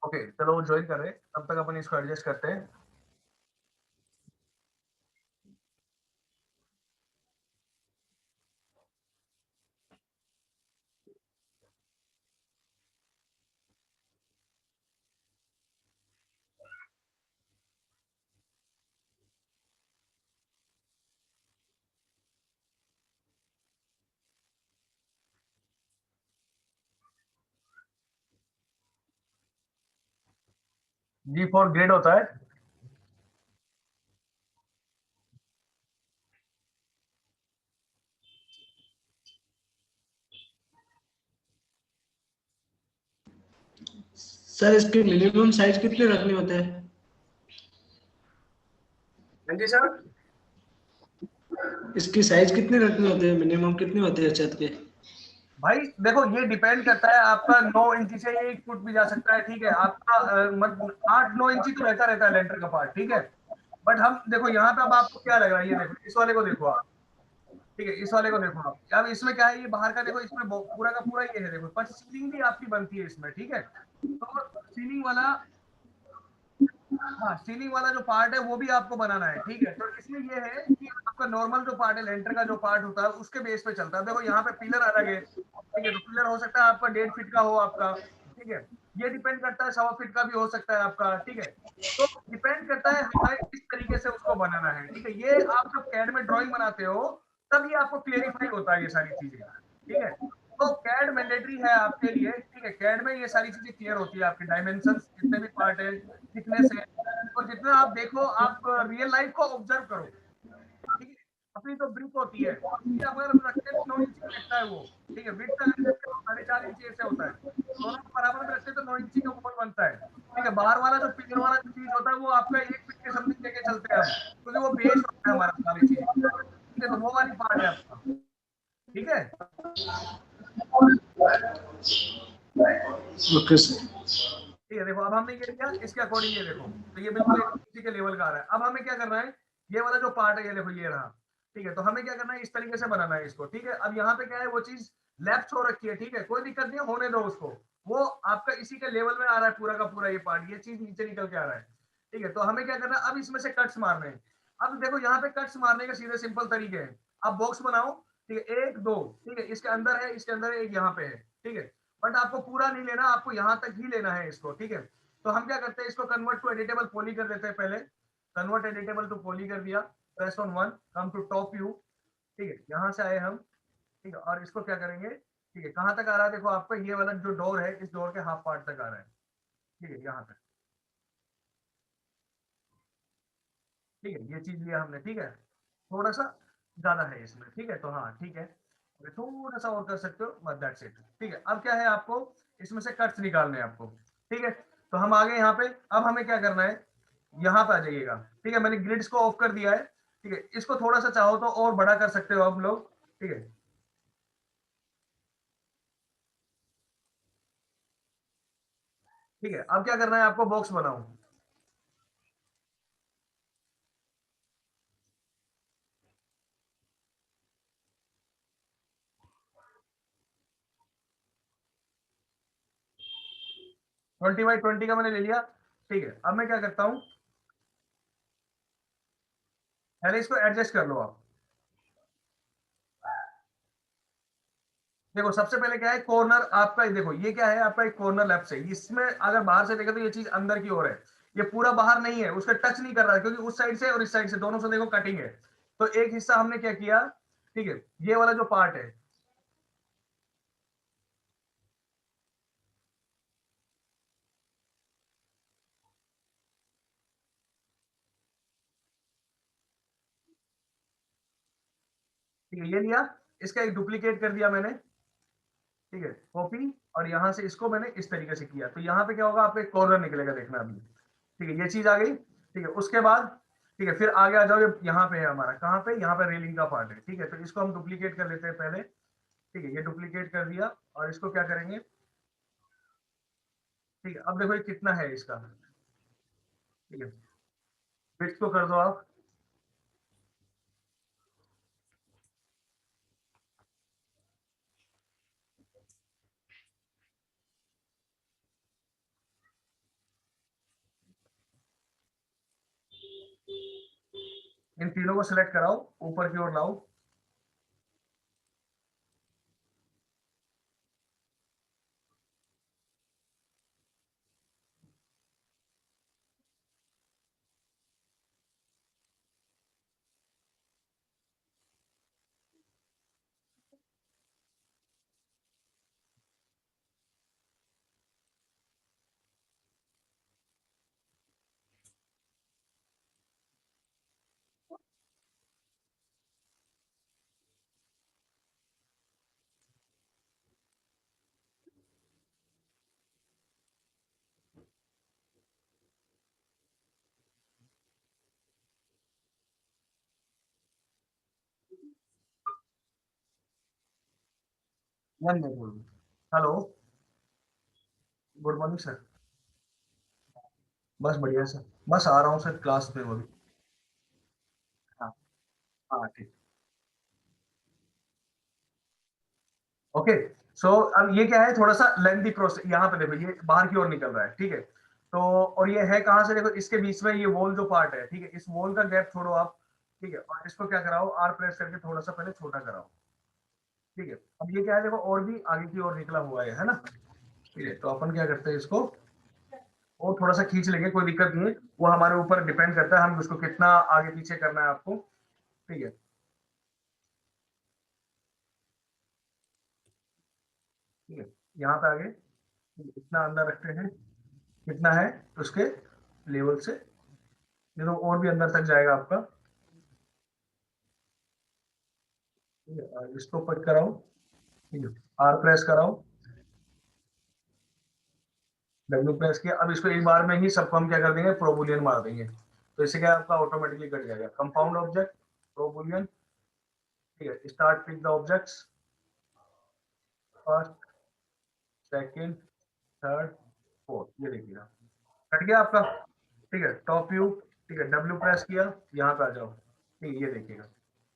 Okay चलो वो join कर रहे हैं, तब तक अपन इसको एडजस्ट करते हैं। G4 ग्रिड होता है। सर इसके मिनिमम साइज कितने रखने होते हैं? हाँ जी सर। इसकी साइज कितने रखने होते हैं, मिनिमम कितने होते हैं छत के? भाई देखो ये डिपेंड करता है, आपका 9 इंची से 1 फुट भी जा सकता है, ठीक है आपका 8-9 इंची तो रहता रहता है लेंटर का पार्ट, ठीक है। बट हम देखो यहाँ पे, अब आपको क्या लग रहा है, ये देखो इस वाले को देखो आप, ठीक है इस वाले को देखो आप, अब इसमें क्या है, ये बाहर का देखो, इसमें पूरा का पूरा ये है देखो, पर सीलिंग भी आपकी बनती है इसमें, ठीक है। तो सीलिंग वाला, हाँ सीलिंग वाला जो पार्ट है वो भी आपको बनाना है, ठीक है। तो इसमें ये है कि आपका नॉर्मल जो पार्ट है, लेंटर का जो पार्ट होता है उसके बेस पे चलता है। देखो यहाँ पे पिलर अलग है, ठीक है, तो पिलर हो सकता है आपका 1.5 फीट का हो आपका, ठीक है। ये डिपेंड करता है, 1.25 फीट का भी हो सकता है आपका, ठीक है। तो डिपेंड करता है हमें किस तरीके से उसको बनाना है, ठीक है। ये आप जब कैड में ड्राइंग बनाते हो तब ये आपको क्लेरिफाई होता है ये सारी चीजें, ठीक है। तो कैड मैंडेटरी है आपके लिए, ठीक है। कैड में ये सारी चीजें क्लियर होती है, आपके डायमेंशंस जितने भी पार्ट है, थिकनेस है, और जितना आप देखो, आप रियल लाइफ को ऑब्जर्व करो, ठीक है। अपनी तो ब्रिक होती है, ये अगर हम रखते हैं तो 9 इंची में रखता है वो, ठीक है। विड्थ अगर रखते हैं तो 4.5 इंची ऐसे होता है, दोनों को बराबर में रखते हैं तो 9 इंची का वॉल बनता है, ठीक है। बाहर वाला जो पिलर वाला जो चीज होता है वो आपका 1 फीट के समथिंग लेके चलते हैं हम, क्योंकि वो बेस होता है हमारा सारी चीज, ठीक है। तो वो वाली पार्ट है आपका, ठीक है। Okay sir. ठीक है, देखो अब हमने ये लिया, इसके अकॉर्डिंग ये देखो, तो ये बिल्कुल एक इसी के लेवल का आ रहा है। अब हमें क्या करना है, ये वाला जो पार्ट है ये देखो ये रहा, ठीक है। तो हमें क्या करना है, इस तरीके से बनाना है इसको, ठीक है। अब यहाँ पे क्या है, वो चीज लेफ्ट हो रखी है, ठीक है, कोई दिक्कत नहीं है, होने दो उसको। वो आपका इसी के लेवल में आ रहा है पूरा का पूरा, ये पार्ट, ये चीज नीचे निकल के आ रहा है, ठीक है। तो हमें क्या करना है, अब इसमें से कट्स मारने हैं। अब देखो यहाँ पे कट्स मारने के सीधे सिंपल तरीके हैं। आप बॉक्स बनाओ, ठीक है, 1 2, ठीक है, इसके अंदर है, इसके अंदर है, एक यहाँ पे है, ठीक है। बट आपको पूरा नहीं लेना, आपको यहाँ तक ही लेना है इसको, ठीक है। तो हम क्या करते हैं, इसको कन्वर्ट टू एडिटेबल पॉली कर देते हैं पहले। कन्वर्ट एडिटेबल टू पॉली कर दिया, press on 1, come to top view, ठीक है, यहाँ से आए हम, ठीक है। और इसको क्या करेंगे, ठीक है, कहाँ तक आ रहा है देखो, आपका ये वाला जो डोर है, इस डोर के हाफ पार्ट तक आ रहा है, ठीक है, यहाँ तक, ठीक है। ये चीज लिया हमने, ठीक है। थोड़ा सा ज्यादा है इसमें, ठीक है, तो हाँ ठीक है, थोड़ा सा और कर सकते हो, बट दैट्स इट, ठीक है। अब क्या है, आपको इसमें से कट्स निकालने हैं आपको, ठीक है। तो हम आ गए यहाँ पे, अब हमें क्या करना है, यहाँ पे आ जाइएगा, ठीक है। मैंने ग्रिड्स को ऑफ कर दिया है, ठीक है। इसको थोड़ा सा चाहो तो और बड़ा कर सकते हो आप लोग, ठीक है, ठीक है। अब क्या करना है आपको, बॉक्स बनाओ। 20 बाई 20 का मैंने ले लिया, ठीक है। अब मैं क्या करता हूँ, पहले इसको एडजस्ट कर लो आप। देखो सबसे पहले क्या है, कॉर्नर आपका, देखो ये क्या है, आपका एक कॉर्नर लेफ्ट से, इसमें अगर बाहर से देखे तो ये चीज अंदर की ओर है, ये पूरा बाहर नहीं है, उसका टच नहीं कर रहा है, क्योंकि उस साइड से और इस साइड से दोनों से देखो कटिंग है। तो एक हिस्सा हमने क्या किया, ठीक है, ये वाला जो पार्ट है, ठीक है, ये लिया, इसका एक डुप्लीकेट कर दिया मैंने, ठीक है, कॉपी, और यहां से इसको मैंने इस तरीके से किया, तो यहाँ पे क्या होगा, आपको एक कॉर्नर निकलेगा, देखना अभी, ठीक है। ये चीज आ गई, ठीक है। उसके बाद, ठीक है, फिर आगे आ जाओ, ये यहाँ पे है हमारा, कहाँ पे, यहाँ पे रेलिंग का पार्ट है, ठीक है। तो इसको हम डुप्लीकेट कर लेते हैं पहले, ठीक है, ये डुप्लीकेट कर दिया, और इसको क्या करेंगे, ठीक है। अब देखो ये कितना है इसका, ठीक है, फिक्स को कर दो आप, इन तीनों को सिलेक्ट कराओ, ऊपर की ओर लाओ। One minute. Hello, good morning sir. बस बढ़िया सर, बस आ रहा हूँ सर क्लास पे वो भी। हाँ। हाँ ठीक। ओके। सो अब ये क्या है, थोड़ा सा लेंथी प्रोसेस। यहाँ पे देखो ये बाहर की ओर निकल रहा है, ठीक है। तो और ये है कहाँ से, देखो इसके बीच में ये वॉल जो पार्ट है, ठीक है, इस वॉल का गैप छोड़ो आप। ठीक है, और इसको क्या कराओ, आर प्रेस करके थोड़ा सा पहले छोटा कराओ। ठीक है, अब ये क्या है, देखो और भी आगे की ओर निकला हुआ है ना। ठीक है, तो अपन क्या करते हैं इसको और थोड़ा सा खींच लेंगे, कोई दिक्कत नहीं है। वो हमारे ऊपर डिपेंड करता है हम उसको कितना आगे पीछे करना है आपको। ठीक है। ठीक है, यहाँ पे आगे इतना अंदर रखते हैं, कितना है उसके लेवल से, ये तो और भी अंदर तक जाएगा आपका। ठीक है, और इसको कट कराओ। ठीक है, आर प्रेस कराओ, डब्ल्यू प्रेस किया। अब इसको एक बार में ही सबको हम क्या कर देंगे, प्रोबुलियन मार देंगे। तो इससे क्या आपका ऑटोमेटिकली कट जाएगा। कंपाउंड ऑब्जेक्ट, प्रोबुलियन। ठीक है, start pick the objects, first, second, third, fourth, ये देखिएगा कट गया आपका। ठीक है, टॉप व्यू। ठीक है, डब्ल्यू प्रेस किया, यहाँ पे आ जाओ। ठीक है, ये देखिएगा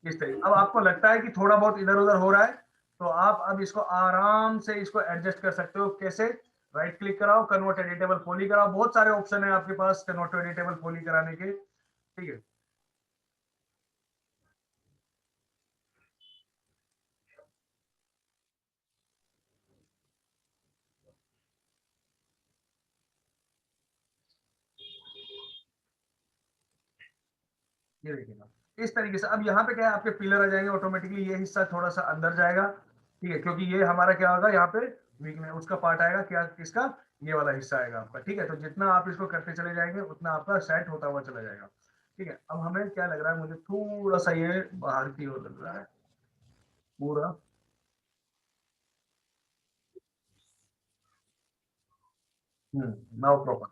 इस तरीके। अब आपको लगता है कि थोड़ा बहुत इधर उधर हो रहा है, तो आप अब इसको आराम से इसको एडजस्ट कर सकते हो। कैसे, राइट क्लिक कराओ, कन्वर्ट एडिटेबल पॉली कराओ। बहुत सारे ऑप्शन है आपके पास कन्वर्ट एडिटेबल पॉली कराने के। ठीक है, ये देखिएगा इस तरीके से। अब यहाँ पे क्या है, आपके पिलर आ जाएंगे ऑटोमेटिकली, ये हिस्सा थोड़ा सा अंदर जाएगा। ठीक है, क्योंकि ये हमारा क्या होगा, यहाँ पे वीकनेस उसका पार्ट आएगा, क्या किसका, ये वाला हिस्सा आएगा आपका। ठीक है, तो जितना आप इसको करते चले जाएंगे उतना आपका सेट होता हुआ चला जाएगा। ठीक है, अब हमें क्या लग रहा है, मुझे थोड़ा सा ये बाहर की ओर लग रहा है पूरा। Now proper.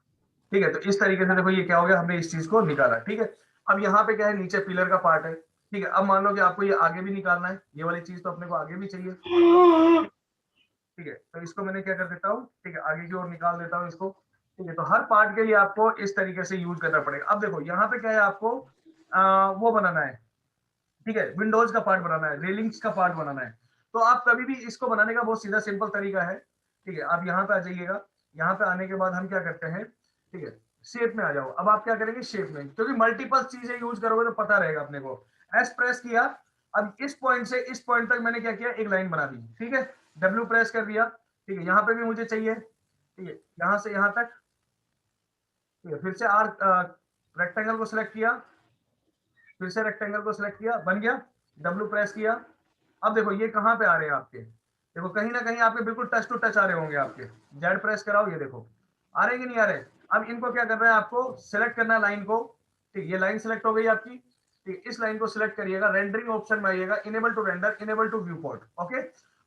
ठीक है, तो इस तरीके से देखो ये क्या हो गया, हमने इस चीज को निकाला। ठीक है, अब यहाँ पे क्या है, नीचे पिलर का पार्ट है। ठीक है, अब मान लो कि आपको ये आगे भी निकालना है, ये वाली चीज तो अपने को आगे भी चाहिए। ठीक है, तो इसको मैंने क्या कर देता हूँ, ठीक है, आगे की ओर निकाल देता हूँ इसको। ठीक है, तो हर पार्ट के लिए आपको इस तरीके से यूज करना पड़ेगा। अब देखो यहाँ पे क्या है, आपको वो बनाना है। ठीक है, विंडोज का पार्ट बनाना है, रेलिंग्स का पार्ट बनाना है। तो आप कभी भी इसको बनाने का बहुत सीधा सिंपल तरीका है। ठीक है, आप यहाँ पे आ जाइएगा। यहाँ पे आने के बाद हम क्या करते हैं, ठीक है, शेप में आ जाओ। अब आप क्या करेंगे, शेप में, क्योंकि मल्टीपल चीजें यूज करोगे तो पता रहेगा अपने को। एस प्रेस किया, अब इस पॉइंट से इस पॉइंट तक मैंने क्या किया, एक लाइन बना दी। ठीक है, डब्ल्यू प्रेस कर दिया। ठीक है, यहाँ पे भी मुझे चाहिए। ठीक है, यहाँ से यहाँ तक। ठीक है, फिर से आर रेक्टेंगल को सिलेक्ट किया, फिर से रेक्टेंगल को सिलेक्ट किया, बन गया। डब्ल्यू प्रेस किया। अब देखो ये कहाँ पे आ रहे हैं आपके, देखो कहीं ना कहीं आपके बिल्कुल टच टू टच आ रहे होंगे आपके। जेड प्रेस कराओ, ये देखो आ रहे कि नहीं आ रहे। अब इनको क्या करना है, आपको सिलेक्ट करना है लाइन को। ठीक, ये लाइन सिलेक्ट हो गई आपकी। ठीक, इस लाइन को सिलेक्ट करिएगा, रेंडरिंग ऑप्शन में आइएगा, enable to render, enable to viewport. Okay,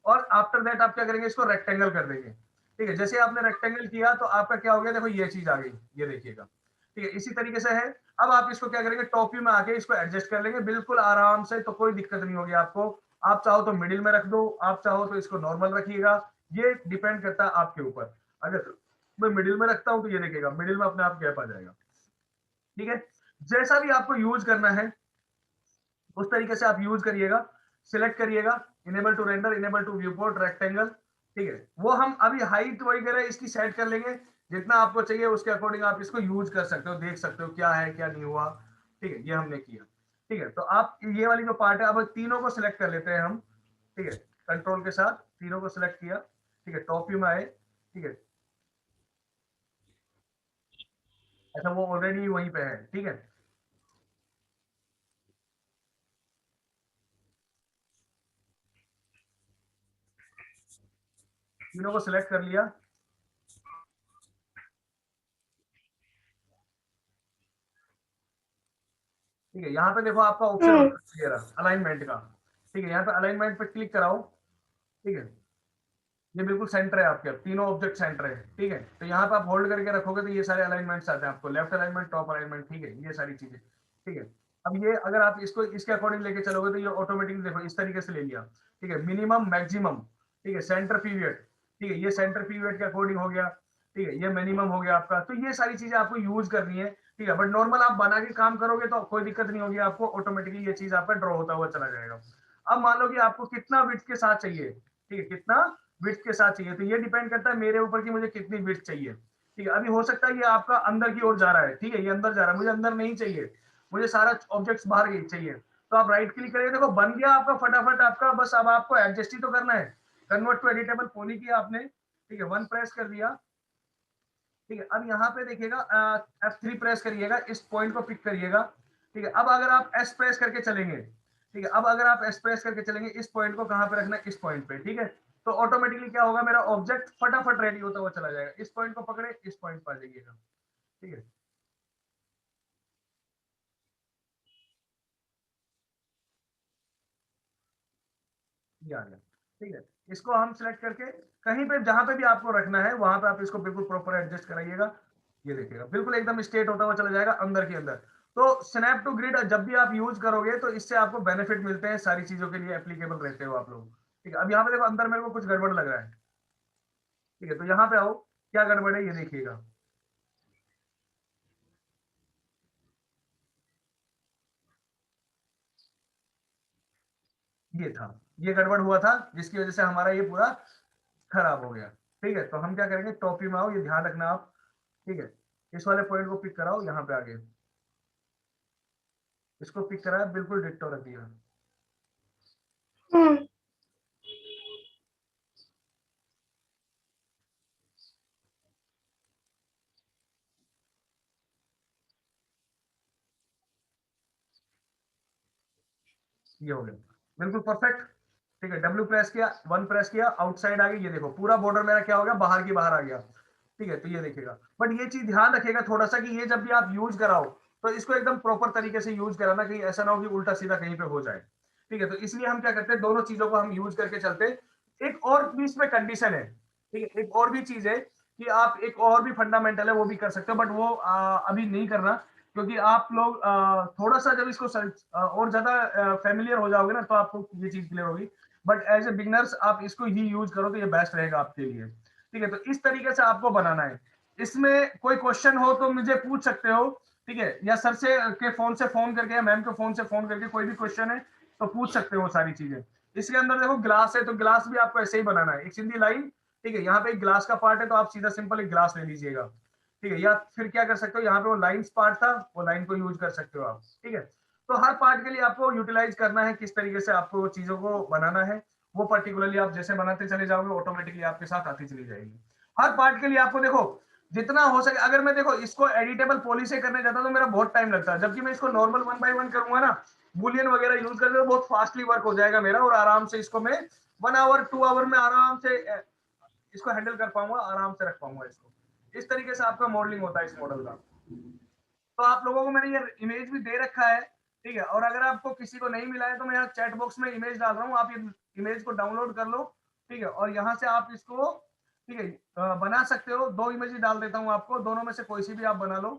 और आफ्टर दैट आप क्या करेंगे, इसको रेक्टेंगल कर देंगे। ठीक है, जैसे आपने रेक्टेंगल किया तो आपका क्या हो गया, देखो ये चीज आ गई, ये देखिएगा। ठीक है, इसी तरीके से है। अब आप इसको क्या करेंगे, टॉप व्यू में आके इसको एडजस्ट कर लेंगे बिल्कुल आराम से, तो कोई दिक्कत नहीं होगी आपको। आप चाहो तो मिडिल में रख दो, आप चाहो तो इसको नॉर्मल रखिएगा। ये डिपेंड करता है आपके ऊपर। अगर मैं मिडिल में रखता हूं तो ये देखिएगा मिडिल में अपने आप गैप आ जाएगा। ठीक है, जैसा भी आपको यूज करना है उस तरीके से आप यूज करिएगा। सिलेक्ट करिएगा, enable to render, enable to viewport, rectangle. ठीक है, वो हम अभी हाइट वगैरह इसकी सेट कर लेंगे, जितना आपको चाहिए उसके अकॉर्डिंग आप इसको यूज कर सकते हो, देख सकते हो क्या है क्या नहीं हुआ। ठीक है, ये हमने किया। ठीक है, तो आप ये वाली जो पार्ट है, अब तीनों को सिलेक्ट कर लेते हैं हम। ठीक है, कंट्रोल के साथ तीनों को सिलेक्ट किया। ठीक है, टॉप व्यू में आए। ठीक है, अच्छा वो ऑलरेडी वहीं पे है। ठीक है, तीनों को सिलेक्ट कर लिया। ठीक है, यहाँ पे देखो आपका ऑप्शन अलाइनमेंट का। ठीक है, यहाँ पे अलाइनमेंट पे क्लिक कराओ। ठीक है, ये बिल्कुल सेंटर है आपके, तीनों ऑब्जेक्ट सेंटर है। ठीक है, तो यहाँ पे आप होल्ड करके रखोगे तो ये सारे अलाइनमेंट्स आते हैं आपको, लेफ्ट अलाइनमेंट, टॉप अलाइनमेंट। ठीक है, ये सारी चीजें। ठीक है, अब ये अगर आप इसको इसके अकॉर्डिंग लेके चलोगे तो ये ऑटोमेटिकली देखो इस तरीके से ले लिया। ठीक है, मिनिमम मैक्सिमम। ठीक है, सेंटर पीरियड। ठीक है, ये सेंटर पीरियड के अकॉर्डिंग हो गया। ठीक है, ये मिनिमम हो गया आपका। तो ये सारी चीजें आपको यूज करनी है। ठीक है, बट नॉर्मल आप बना के काम करोगे तो कोई दिक्कत नहीं होगी आपको, ऑटोमेटिकली ये चीज आपका ड्रॉ होता हुआ चला जाएगा। अब मान लो कि आपको कितना विड्थ के साथ चाहिए। ठीक है, कितना विड्थ के साथ चाहिए, तो ये डिपेंड करता है मेरे ऊपर कि मुझे कितनी विड्थ चाहिए। ठीक है, अभी हो सकता है ये आपका अंदर की ओर जा रहा है। ठीक है, ये अंदर जा रहा है, मुझे अंदर नहीं चाहिए, मुझे सारा ऑब्जेक्ट्स बाहर ही चाहिए। तो आप राइट क्लिक करिए, देखो बन गया आपका फटाफट आपका। बस अब आपको एडजस्ट ही तो करना है। कन्वर्ट टू एडिटेबल पॉली किया आपने। ठीक है, 1 प्रेस कर दिया। ठीक है, अब यहाँ पे देखिएगा F3 प्रेस करिएगा, इस पॉइंट को पिक करिएगा। ठीक है, अब अगर आप S प्रेस करके चलेंगे। ठीक है, अब अगर आप S प्रेस करके चलेंगे, इस पॉइंट को कहाँ पे रखना है, इस पॉइंट पे। ठीक है, तो ऑटोमेटिकली क्या होगा, मेरा ऑब्जेक्ट फटाफट रेडी होता हुआ चला जाएगा। इस पॉइंट को पकड़े, इस पॉइंट पर आ जाइएगा। ठीक है, ये आ गया। ठीक है, इसको हम सिलेक्ट करके कहीं पे जहां पे भी आपको रखना है वहां पे आप इसको बिल्कुल प्रॉपर एडजस्ट कराइएगा। ये देखिएगा बिल्कुल एकदम स्ट्रेट होता हुआ चला जाएगा अंदर के अंदर। तो स्नैप टू ग्रिड जब भी आप यूज करोगे तो इससे आपको बेनिफिट मिलते हैं, सारी चीजों के लिए एप्लीकेबल रहते हो आप लोग। ठीक है, अब यहाँ पे देखो अंदर मेरे को कुछ गड़बड़ लग रहा है। ठीक है, तो यहाँ पे आओ, क्या गड़बड़ है ये देखिएगा। ये था, ये गड़बड़ हुआ था जिसकी वजह से हमारा ये पूरा खराब हो गया। ठीक है, तो हम क्या करेंगे, टॉपी में आओ, ये ध्यान रखना आप। ठीक है, इस वाले पॉइंट को पिक कराओ, यहाँ पे आगे इसको पिक कराया, बिल्कुल डिट्टो रख दिया। ये हो गया बिल्कुल परफेक्ट। ठीक है, डब्ल्यू प्रेस किया, 1 प्रेस किया, आउटसाइड आ गई। ये देखो पूरा बॉर्डर मेरा क्या हो गया, बाहर की बाहर आ गया। ठीक है, तो ये देखिएगा, बट ये चीज ध्यान रखिएगा थोड़ा सा कि ये जब भी आप यूज कराओ तो इसको एकदम प्रॉपर तरीके से यूज कराना, कहीं ऐसा ना हो कि उल्टा सीधा कहीं पे हो जाए। ठीक है, तो इसलिए हम क्या करते हैं, दोनों चीजों को हम यूज करके चलते हैं। एक और भी इसमें कंडीशन है। ठीक है, एक और भी चीज है कि आप एक और भी फंडामेंटल है वो भी कर सकते हो, बट वो अभी नहीं करना, क्योंकि आप लोग थोड़ा सा जब इसको और ज्यादा फेमिलियर हो जाओगे ना तो आपको ये चीज क्लियर होगी। बट एज ए बिगनर्स आप इसको ही यूज करो तो ये बेस्ट रहेगा आपके लिए। ठीक है, तो इस तरीके से आपको बनाना है। इसमें कोई क्वेश्चन हो तो मुझे पूछ सकते हो। ठीक है, या सर से के फोन से फोन करके या मैम के फोन से फोन करके कोई भी क्वेश्चन है तो पूछ सकते हो सारी चीजें। इसके अंदर देखो ग्लास है, तो ग्लास भी आपको ऐसे ही बनाना है, एक सीधी लाइन। ठीक है, यहाँ पे एक ग्लास का पार्ट है तो आप सीधा सिंपल एक ग्लास ले लीजिएगा। ठीक है, या फिर क्या कर सकते हो, यहाँ पे वो लाइन्स पार्ट था, वो लाइन को यूज कर सकते हो आप। ठीक है, तो हर पार्ट के लिए आपको यूटिलाइज करना है किस तरीके से आपको चीजों को बनाना है। वो पर्टिकुलरली आप जैसे बनाते चले जाओगे ऑटोमेटिकली आपके साथ आती चली जाएगी। हर पार्ट के लिए आपको देखो जितना हो सके, अगर मैं देखो इसको एडिटेबल पॉली से करने जाता तो मेरा बहुत टाइम लगता है, जबकि मैं इसको नॉर्मल 1 बाय 1 करूंगा ना, बुलियन वगैरह यूज करके तो बहुत फास्टली वर्क हो जाएगा मेरा, और आराम से इसको मैं 1 आवर 2 आवर में आराम से इसको हैंडल कर पाऊंगा, आराम से रख पाऊंगा इसको। इस तरीके से आपका मॉडलिंग होता है इस मॉडल का। तो आप लोगों को मैंने ये इमेज भी दे रखा है। ठीक है, और अगर आपको किसी को नहीं मिला है तो मैं यहाँ चैट बॉक्स में इमेज डाल रहा हूँ, आप ये इमेज को डाउनलोड कर लो। ठीक है, और यहाँ से आप इसको ठीक है बना सकते हो। 2 इमेज डाल देता हूँ आपको, दोनों में से कोई सी भी आप बना लो।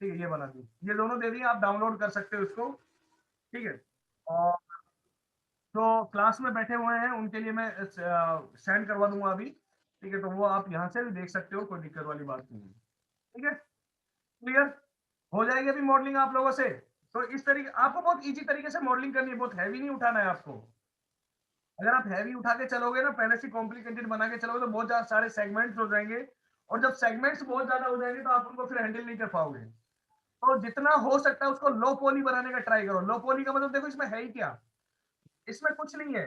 ठीक है, ये बना दी, ये दोनों दे दी, आप डाउनलोड कर सकते हो इसको। ठीक है, और जो क्लास में बैठे हुए हैं उनके लिए मैं सेंड करवा दूंगा अभी। ठीक है, तो वो आप यहाँ से भी देख सकते हो, कोई दिक्कत वाली बात नहीं है। ठीक है, क्लियर हो जाएगी अभी मॉडलिंग आप लोगों से। तो इस तरीके आपको बहुत इजी तरीके से मॉडलिंग करनी है, बहुत हैवी नहीं उठाना है आपको। अगर आप हैवी उठा के चलोगे ना, पहले से कॉम्प्लिकेटेड बना के चलोगे तो बहुत ज्यादा सारे सेगमेंट्स हो जाएंगे, और जब सेगमेंट्स बहुत ज्यादा हो जाएंगे तो आप उनको फिर हैंडल नहीं कर पाओगे। तो जितना हो सकता है उसको लो पॉली बनाने का ट्राई करो। लो पॉली का मतलब देखो इसमें है ही क्या, इसमें कुछ नहीं है।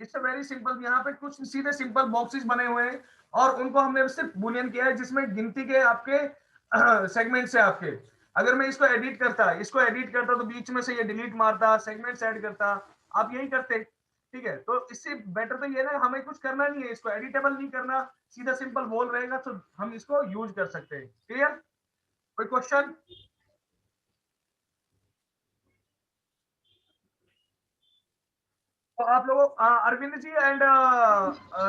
It's very simple. यहाँ पे कुछ सीधे सिंपल बॉक्सेस बने हुए हैं और उनको हमने सिर्फ बुलियन किया है, जिसमें गिनती के आपके सेगमेंट्स है आपके। अगर मैं इसको एडिट करता तो बीच में से ये डिलीट मारता, सेगमेंट्स ऐड करता, आप यही करते। ठीक है, तो इससे बेटर तो ये ना, हमें कुछ करना नहीं है, इसको एडिटेबल नहीं करना, सीधा सिंपल वॉल रहेगा, तो हम इसको यूज कर सकते हैं। क्लियर? कोई क्वेश्चन? तो आप लोगों अरविंद जी एंड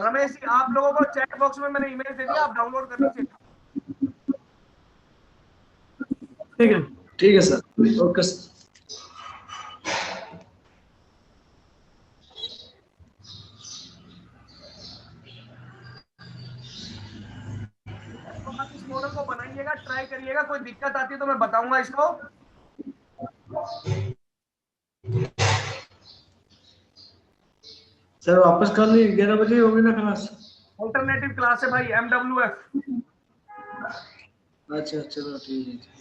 रमेश जी, आप लोगों को चैट बॉक्स में मैंने ईमेल दे दिया, आप डाउनलोड कर लीजिए। ठीक है। ठीक है सर, ओके सर। तो आप इस मॉडल को बनाइएगा, ट्राई करिएगा, कोई दिक्कत आती है तो मैं बताऊंगा इसको। सर वापस कल 11 बजे होगी ना क्लास? अल्टरनेटिव क्लास है भाई, MWF। अच्छा चलो ठीक है।